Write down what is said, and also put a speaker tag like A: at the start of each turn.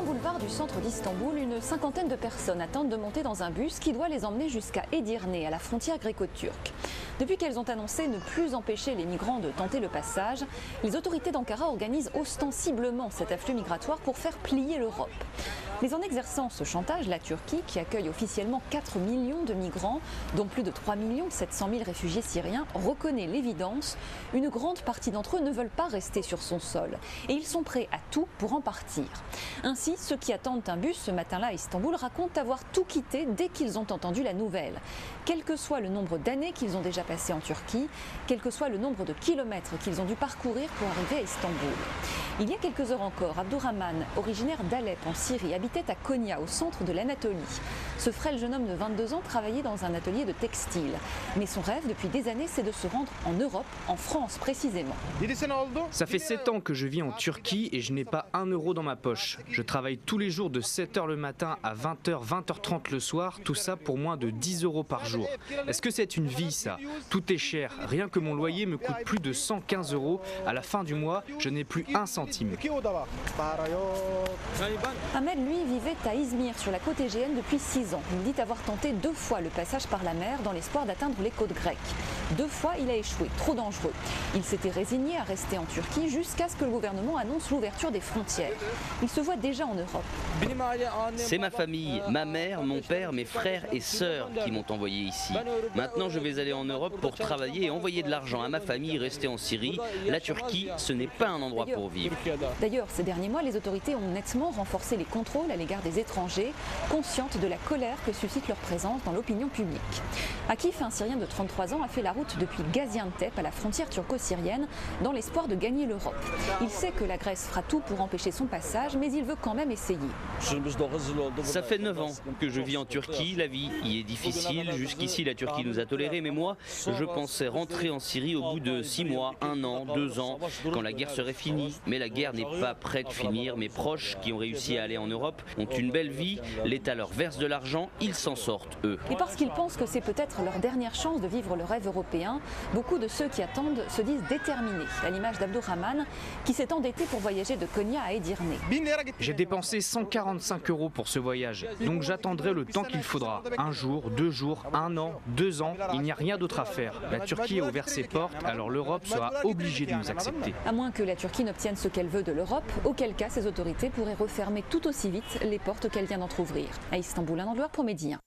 A: un boulevard du centre d'Istanbul, une cinquantaine de personnes attendent de monter dans un bus qui doit les emmener jusqu'à Edirne, à la frontière gréco-turque. Depuis qu'elles ont annoncé ne plus empêcher les migrants de tenter le passage, les autorités d'Ankara organisent ostensiblement cet afflux migratoire pour faire plier l'Europe. Mais en exerçant ce chantage, la Turquie, qui accueille officiellement 4 millions de migrants, dont plus de 3 700 000 réfugiés syriens, reconnaît l'évidence. Une grande partie d'entre eux ne veulent pas rester sur son sol et ils sont prêts à tout pour en partir. Ainsi, ceux qui attendent un bus ce matin-là à Istanbul racontent avoir tout quitté dès qu'ils ont entendu la nouvelle. Quel que soit le nombre d'années qu'ils ont déjà passé en Turquie, quel que soit le nombre de kilomètres qu'ils ont dû parcourir pour arriver à Istanbul. Il y a quelques heures encore, Abdurrahman, originaire d'Alep en Syrie, habitait à Konya, au centre de l'Anatolie. Ce frêle jeune homme de 22 ans travaillait dans un atelier de textile. Mais son rêve depuis des années, c'est de se rendre en Europe, en France précisément.
B: Ça fait 7 ans que je vis en Turquie et je n'ai pas 1 euro dans ma poche. Je travaille tous les jours de 7h le matin à 20h, 20h30 le soir, tout ça pour moins de 10 euros par jour. Est-ce que c'est une vie ça? Tout est cher, rien que mon loyer me coûte plus de 115 euros. À la fin du mois, je n'ai plus un centime.
A: Ahmed, lui, vivait à Izmir, sur la côte égéenne depuis 6 ans. Il dit avoir tenté 2 fois le passage par la mer dans l'espoir d'atteindre les côtes grecques. 2 fois, il a échoué, trop dangereux. Il s'était résigné à rester en Turquie jusqu'à ce que le gouvernement annonce l'ouverture des frontières. Il se voit déjà en Europe.
C: C'est ma famille, ma mère, mon père, mes frères et sœurs qui m'ont envoyé ici. Maintenant, je vais aller en Europe pour travailler et envoyer de l'argent à ma famille restée en Syrie. La Turquie, ce n'est pas un endroit pour vivre.
A: D'ailleurs, ces derniers mois, les autorités ont nettement renforcé les contrôles à l'égard des étrangers, conscientes de la colère que suscite leur présence dans l'opinion publique. Akif, un Syrien de 33 ans, a fait la route depuis Gaziantep à la frontière turco-syrienne dans l'espoir de gagner l'Europe. Il sait que la Grèce fera tout pour empêcher son passage, mais il veut quand même essayer.
C: Ça fait 9 ans que je vis en Turquie, la vie y est difficile. Jusqu'ici, la Turquie nous a tolérés, mais moi, je pensais rentrer en Syrie au bout de 6 mois, 1 an, 2 ans, quand la guerre serait finie. Mais la guerre n'est pas près de finir. Mes proches qui ont réussi à aller en Europe ont une belle vie, l'État leur verse de l'argent, ils s'en sortent, eux.
A: Et parce qu'ils pensent que c'est peut-être leur dernière chance de vivre le rêve européen, beaucoup de ceux qui attendent se disent déterminés, à l'image d'Abdurrahman, qui s'est endetté pour voyager de Konya à Edirne.
B: J'ai dépensé 145 euros pour ce voyage, donc j'attendrai le temps qu'il faudra. 1 jour, 2 jours, 1 an, 2 ans, il n'y a rien d'autre à faire. La Turquie a ouvert ses portes, alors l'Europe sera obligée de nous accepter.
A: À moins que la Turquie n'obtienne ce qu'elle veut de l'Europe, auquel cas ces autorités pourraient refermer tout aussi vite les portes qu'elle vient d'entrouvrir. À Istanbul, un endroit pour Médien.